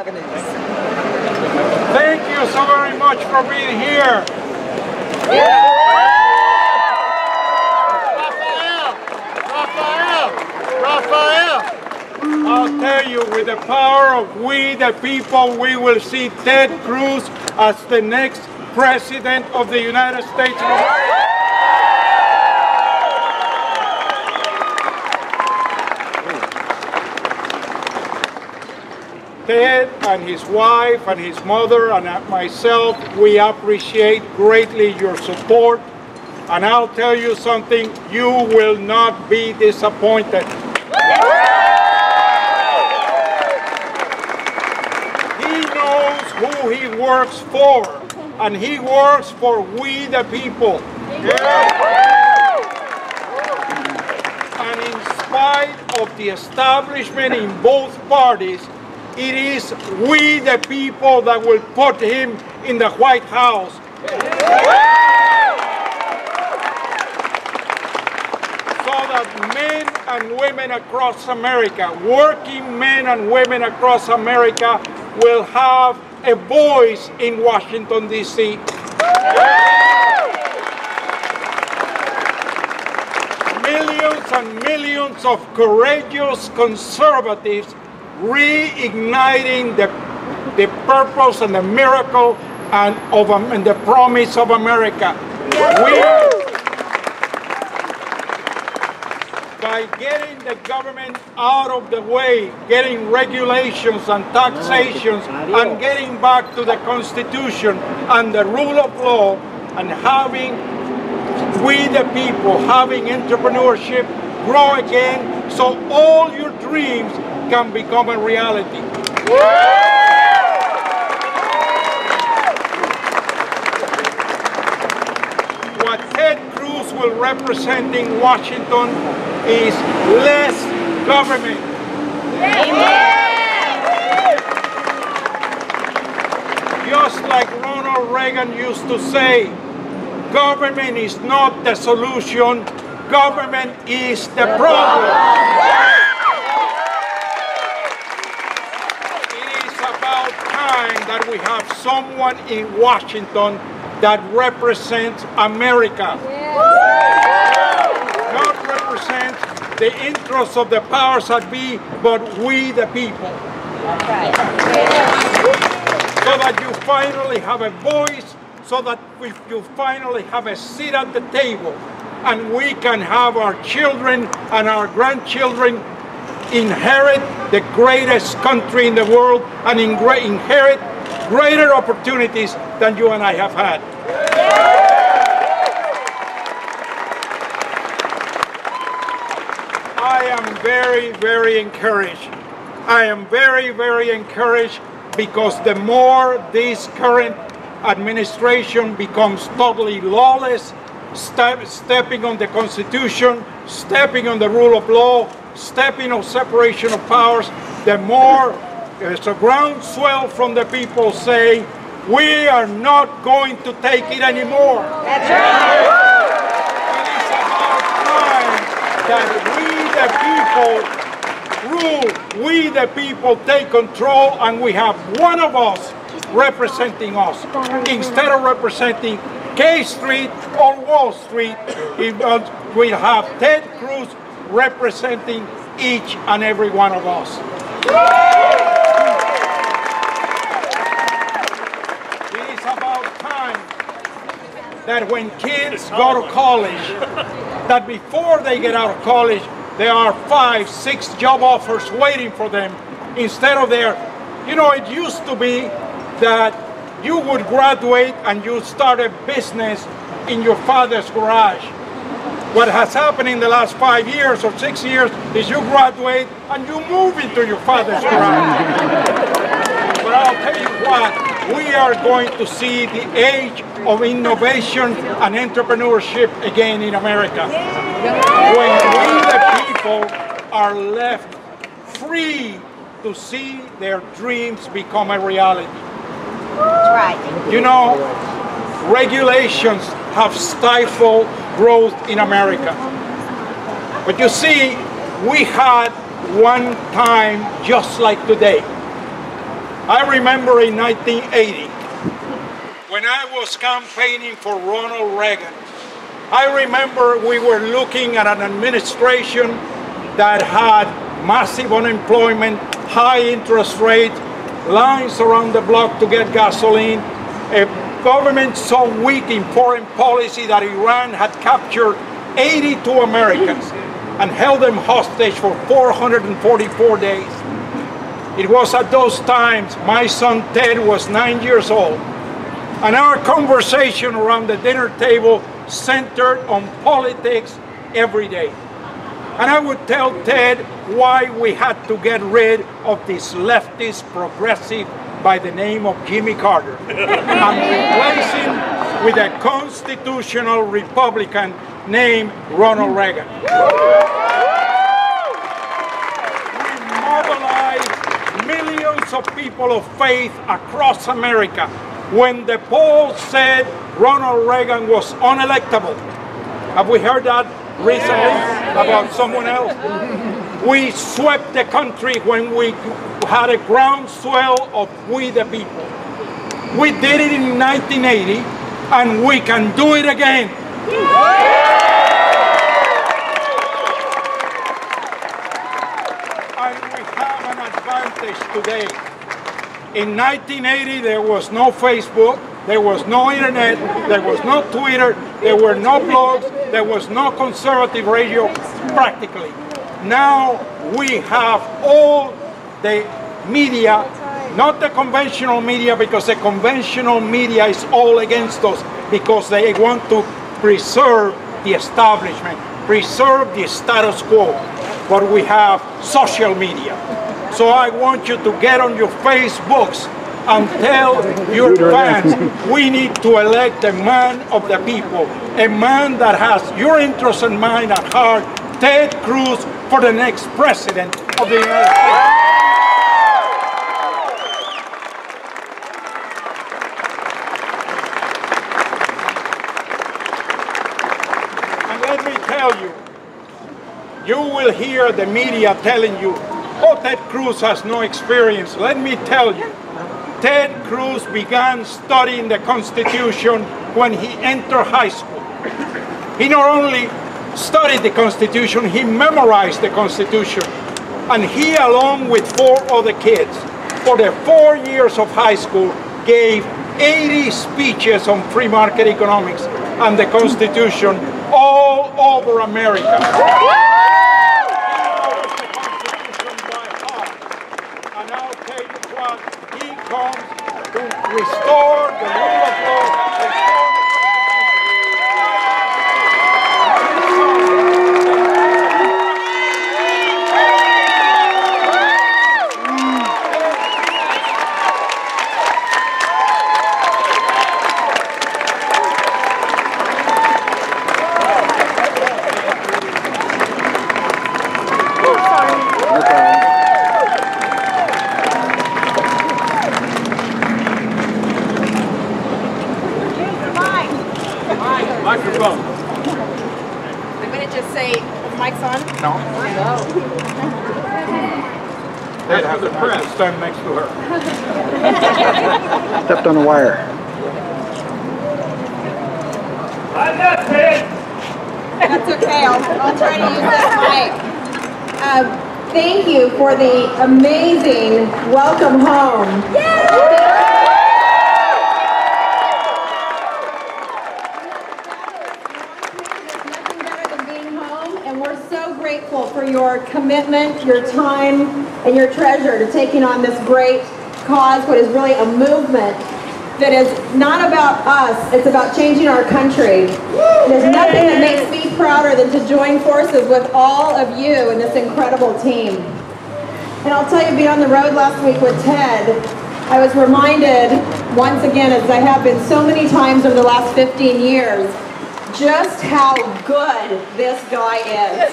Thank you so very much for being here. Rafael, I'll tell you, with the power of we the people, we will see Ted Cruz as the next President of the United States of America. Ted and his wife and his mother and myself, we appreciate greatly your support. And I'll tell you something, you will not be disappointed. He knows who he works for, and he works for we the people. And in spite of the establishment in both parties, it is we the people that will put him in the White House. So that men and women across America, working men and women across America, will have a voice in Washington, D.C. Millions and millions of courageous conservatives reigniting the purpose and the miracle and the promise of America. By getting the government out of the way, getting regulations and taxations, and getting back to the Constitution and the rule of law, and having we the people, having entrepreneurship grow again, so all your dreams can become a reality. What Ted Cruz will represent in Washington is less government. Just like Ronald Reagan used to say, government is not the solution, government is the problem. That we have someone in Washington that represents America. Not represents the interests of the powers that be, but we the people. So that you finally have a voice, so that you finally have a seat at the table, and we can have our children and our grandchildren inherit the greatest country in the world and inherit greater opportunities than you and I have had. I am very, very encouraged. I am very, very encouraged because the more this current administration becomes totally lawless, stepping on the Constitution, stepping on the rule of law, stepping on separation of powers, the more there's a groundswell from the people saying, we are not going to take it anymore. That's right. It is about time that we the people rule, we the people take control, and we have one of us representing us. Instead of representing K Street or Wall Street, we'll have Ted Cruz representing each and every one of us. It is about time that when kids go to college, that before they get out of college, there are 5, 6 job offers waiting for them. Instead of there, you know, it used to be that you would graduate and you start a business in your father's garage. What has happened in the last 5 years or 6 years is you graduate and you move into your father's garage. But I'll tell you what, we are going to see the age of innovation and entrepreneurship again in America. When we the people are left free to see their dreams become a reality. That's right. You know, regulations have stifled growth in America. But you see, we had one time just like today. I remember in 1980, when I was campaigning for Ronald Reagan, I remember we were looking at an administration that had massive unemployment, high interest rates, lines around the block to get gasoline, a government so weak in foreign policy that Iran had captured 82 Americans and held them hostage for 444 days. It was at those times my son Ted was 9 years old, and our conversation around the dinner table centered on politics every day. And I would tell Ted why we had to get rid of this leftist progressive by the name of Jimmy Carter and replace him with a constitutional Republican named Ronald Reagan. We mobilized millions of people of faith across America when the polls said Ronald Reagan was unelectable. Have we heard that recently about someone else? We swept the country when we had a groundswell of we the people. We did it in 1980, and we can do it again. And we have an advantage today. In 1980, there was no Facebook, there was no internet, there was no Twitter, there were no blogs, there was no conservative radio, practically. Now we have all the media, not the conventional media, because the conventional media is all against us because they want to preserve the establishment, preserve the status quo. But we have social media. So I want you to get on your Facebooks and tell your fans we need to elect a man of the people, a man that has your interests in mind at heart, Ted Cruz, for the next president of the United States. And let me tell you, you will hear the media telling you, oh, Ted Cruz has no experience. Let me tell you, Ted Cruz began studying the Constitution when he entered high school. He not only studied the Constitution, he memorized the Constitution. And he, along with 4 other kids, for the 4 years of high school, gave 80 speeches on free market economics and the Constitution all over America. To restore the rule of law, microphone. I'm going to just say, the mic's on? No. That has the press. Stand next to her. Stepped on a wire. I'm not Ted. That's okay. I'll try to use this mic. Thank you for the amazing welcome home. Yay! For your commitment, your time, and your treasure to taking on this great cause, what is really a movement that is not about us, it's about changing our country. There's nothing that makes me prouder than to join forces with all of you in this incredible team. And I'll tell you, being on the road last week with Ted, I was reminded, once again, as I have been so many times over the last 15 years, just how good this guy is.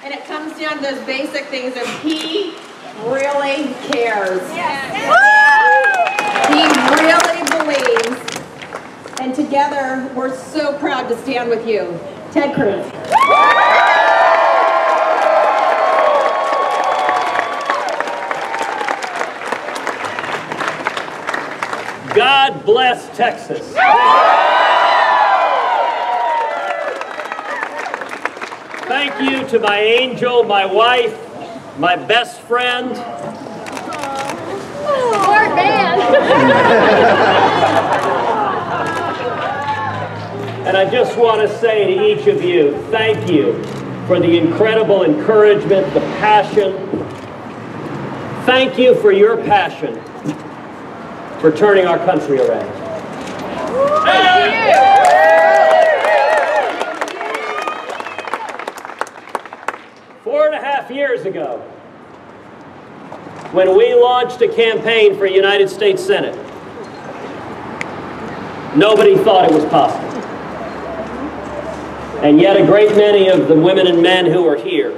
And it comes down to those basic things of he really cares. He really believes And together, we're so proud to stand with you. Ted Cruz. God bless Texas. Thank you to my angel, my wife, my best friend. Smart man. And I just want to say to each of you, thank you for the incredible encouragement, the passion. Thank you for your passion for turning our country around. Thank you. 4.5 years ago, when we launched a campaign for United States Senate, nobody thought it was possible. And yet a great many of the women and men who are here,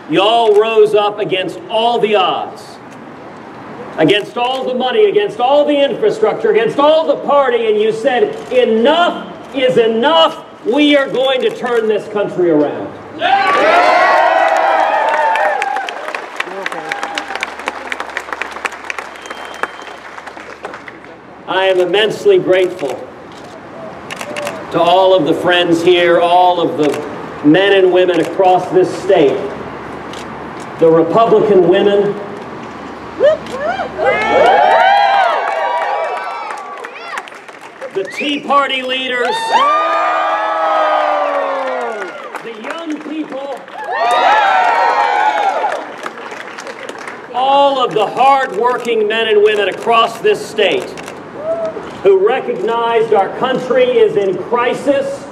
you all rose up against all the odds, against all the money, against all the infrastructure, against all the party, and you said, enough is enough. We are going to turn this country around. I am immensely grateful to all of the friends here, all of the men and women across this state, the Republican women, the Tea Party leaders, the young people, all of the hard-working men and women across this state who recognized our country is in crisis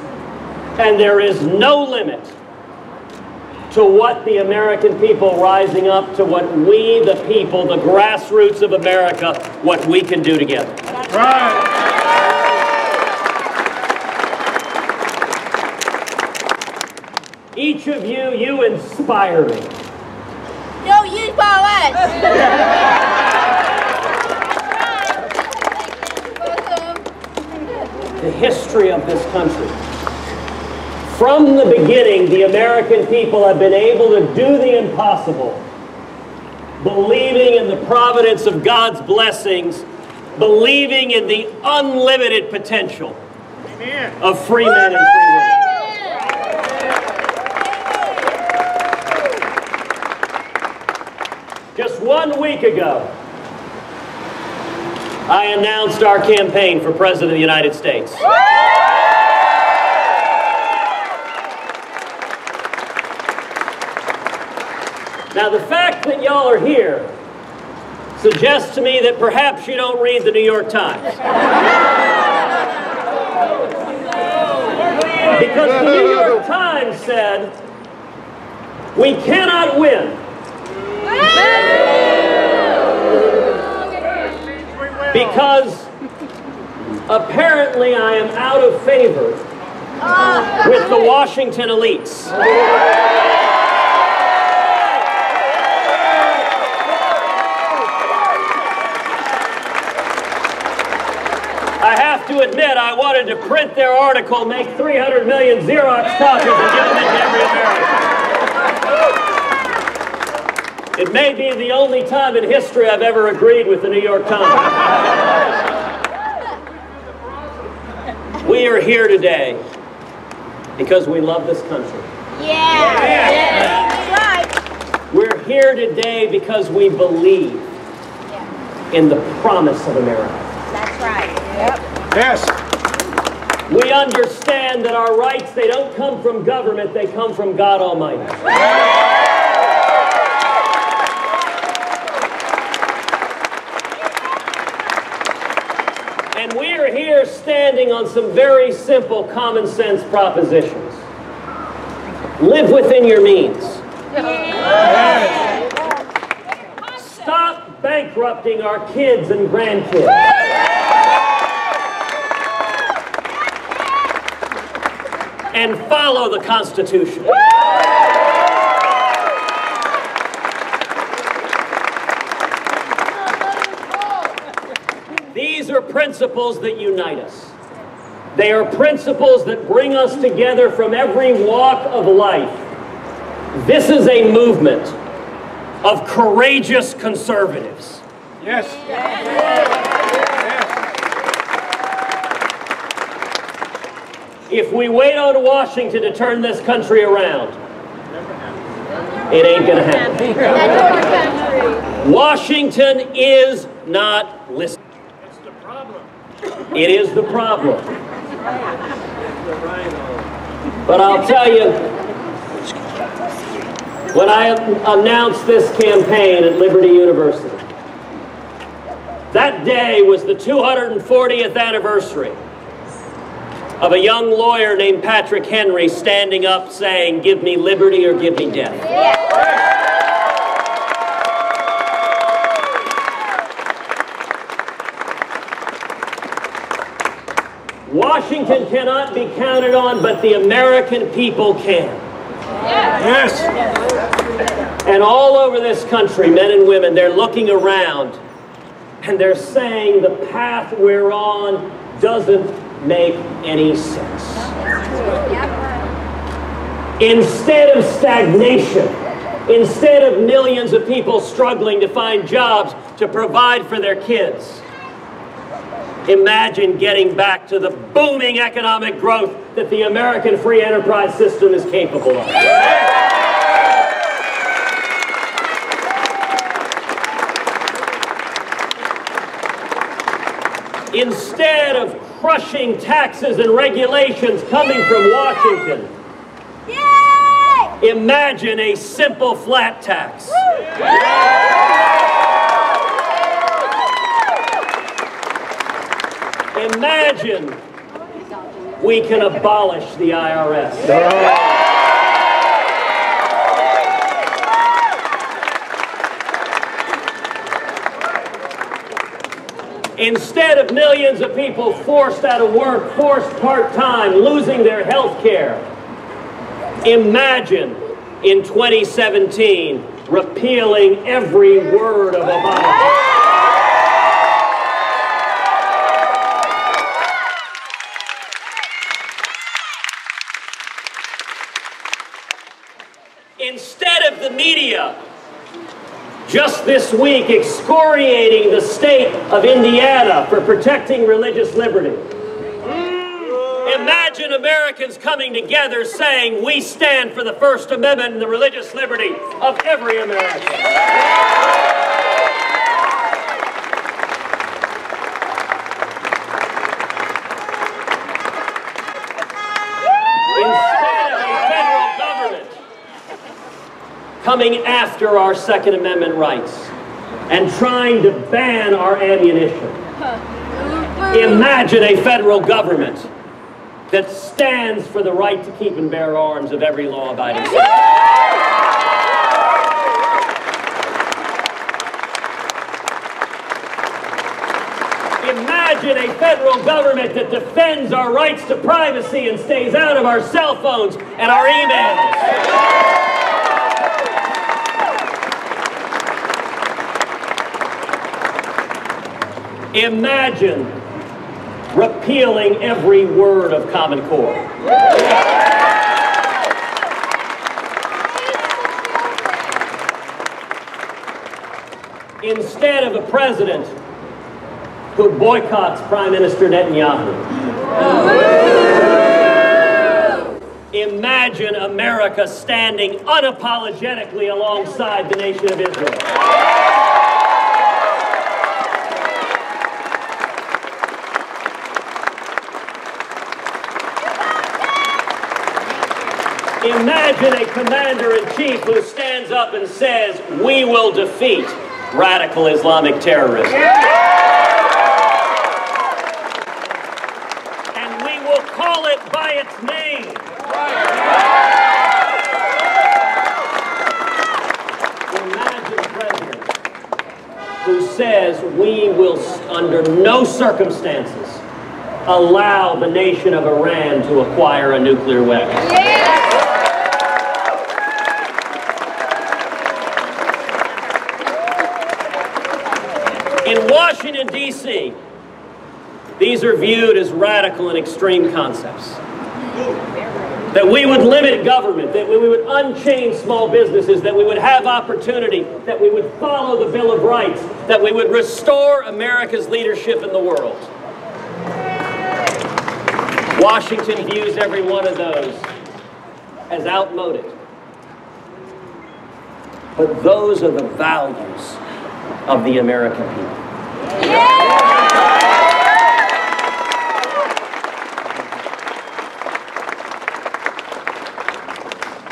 and there is no limit to what the American people rising up, to what we, the people, the grassroots of America, what we can do together. Right. Each of you, you inspire me. No, you inspire us. The history of this country. From the beginning, the American people have been able to do the impossible, believing in the providence of God's blessings, believing in the unlimited potential of free men and free women. Just 1 week ago, I announced our campaign for President of the United States. Now, the fact that y'all are here suggests to me that perhaps you don't read the New York Times. Because the New York Times said, we cannot win because apparently I am out of favor with the Washington elites. I have to admit, I wanted to print their article, make 300 million Xerox copies and give them to every American. It may be the only time in history I've ever agreed with the New York Times. We are here today because we love this country. Yeah. That's right. We're here today because we believe in the promise of America. That's right. Yep. Yes. We understand that our rights, they don't come from government, they come from God Almighty. And we are here standing on some very simple common sense propositions. Live within your means. Stop bankrupting our kids and grandkids. And follow the Constitution. These are principles that unite us. They are principles that bring us together from every walk of life. This is a movement of courageous conservatives. Yes. If we wait on Washington to turn this country around, it ain't gonna happen. Washington is not listening. It's the problem. It is the problem. But I'll tell you, when I announced this campaign at Liberty University, that day was the 240th anniversary of a young lawyer named Patrick Henry standing up saying, "Give me liberty or give me death." Washington cannot be counted on, but the American people can. Yes. And all over this country, men and women, they're looking around and they're saying the path we're on doesn't make any sense. Instead of stagnation, instead of millions of people struggling to find jobs to provide for their kids, imagine getting back to the booming economic growth that the American free enterprise system is capable of. Instead of crushing taxes and regulations coming from Washington, imagine a simple flat tax. Imagine we can abolish the IRS. Instead of millions of people forced out of work, forced part-time, losing their health care, imagine in 2017 repealing every word of Obamacare. Instead of the media just this week excoriating the state of Indiana for protecting religious liberty, imagine Americans coming together saying, we stand for the First Amendment and the religious liberty of every American. Instead of a federal government coming after our Second Amendment rights and trying to ban our ammunition, imagine a federal government that stands for the right to keep and bear arms of every law-abiding citizen. Imagine a federal government that defends our rights to privacy and stays out of our cell phones and our emails. Imagine repealing every word of Common Core. Instead of a president who boycotts Prime Minister Netanyahu, imagine America standing unapologetically alongside the nation of Israel. Imagine a commander-in-chief who stands up and says, we will defeat radical Islamic terrorism. And we will call it by its name. Imagine a president who says, we will, under no circumstances, allow the nation of Iran to acquire a nuclear weapon. In Washington, D.C., These are viewed as radical and extreme concepts. That we would limit government, that we would unchain small businesses, that we would have opportunity, that we would follow the Bill of Rights, that we would restore America's leadership in the world. Washington views every one of those as outmoded. But those are the values of the American people.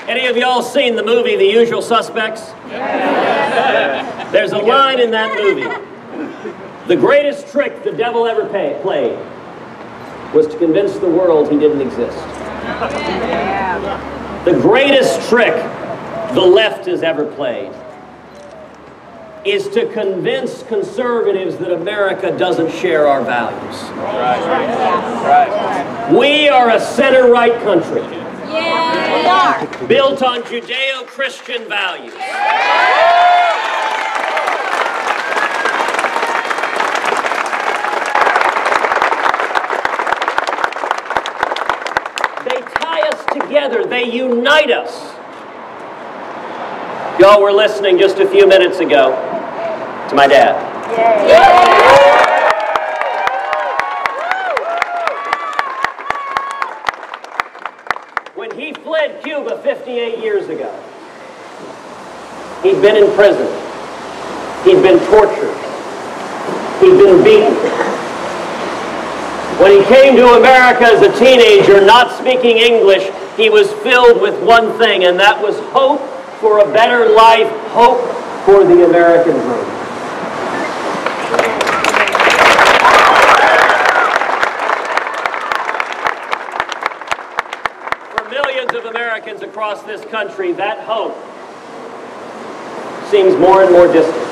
Any of y'all seen the movie The Usual Suspects? There's a line in that movie. The greatest trick the devil ever played was to convince the world he didn't exist. The greatest trick the left has ever played is to convince conservatives that America doesn't share our values. We are a center-right country. Yeah, we are. Built on Judeo-Christian values. They tie us together. They unite us. Y'all were listening just a few minutes ago to my dad. When he fled Cuba 58 years ago, he'd been in prison. He'd been tortured. He'd been beaten. When he came to America as a teenager, not speaking English, he was filled with one thing, and that was hope for a better life, hope for the American dream. For millions of Americans across this country, that hope seems more and more distant,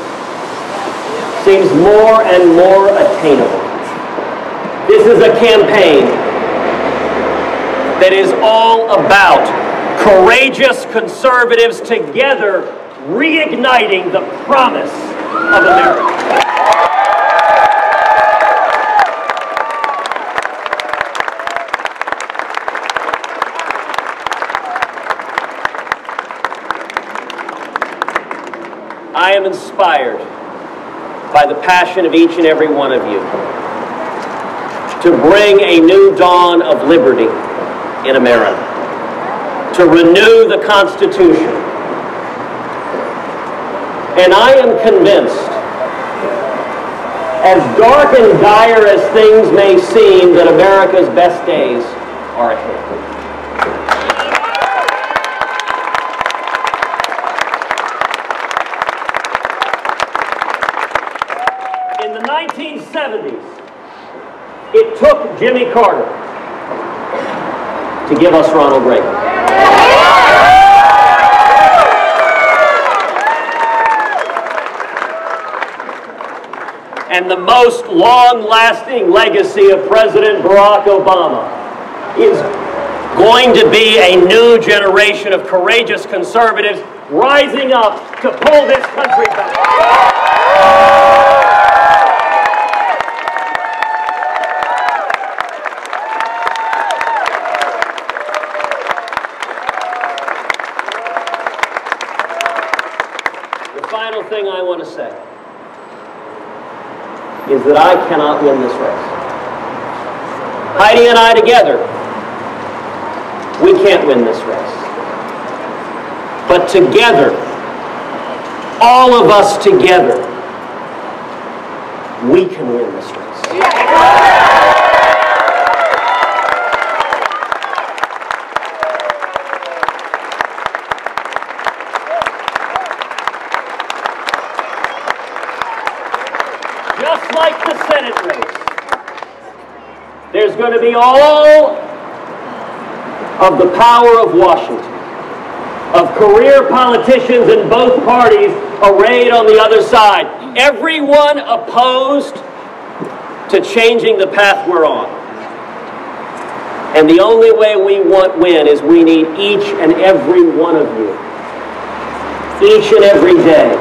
seems more and more attainable. This is a campaign that is all about courageous conservatives together reigniting the promise of America. I am inspired by the passion of each and every one of you to bring a new dawn of liberty in America, to renew the Constitution. And I am convinced, as dark and dire as things may seem, that America's best days are ahead. In the 1970s, it took Jimmy Carter to give us Ronald Reagan. And the most long-lasting legacy of President Barack Obama is going to be a new generation of courageous conservatives rising up to pull this country back. The final thing I want to say is that I cannot win this race. Heidi and I together, we can't win this race. But together, all of us together, we can win this race. Just like the Senate race, there's going to be all of the power of Washington, of career politicians in both parties arrayed on the other side. Everyone opposed to changing the path we're on. And the only way we win is we need each and every one of you, each and every day,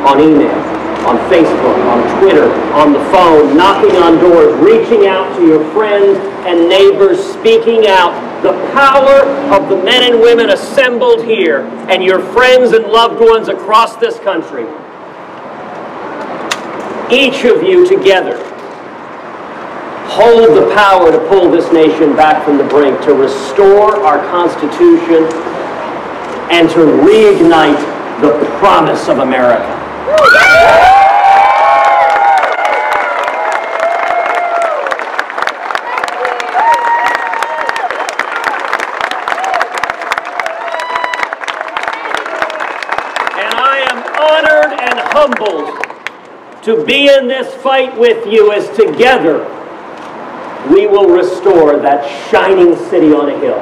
on email, on Facebook, on Twitter, on the phone, knocking on doors, reaching out to your friends and neighbors, speaking out. The power of the men and women assembled here and your friends and loved ones across this country. Each of you together hold the power to pull this nation back from the brink, to restore our Constitution, and to reignite the promise of America. And I am honored and humbled to be in this fight with you, as together we will restore that shining city on a hill.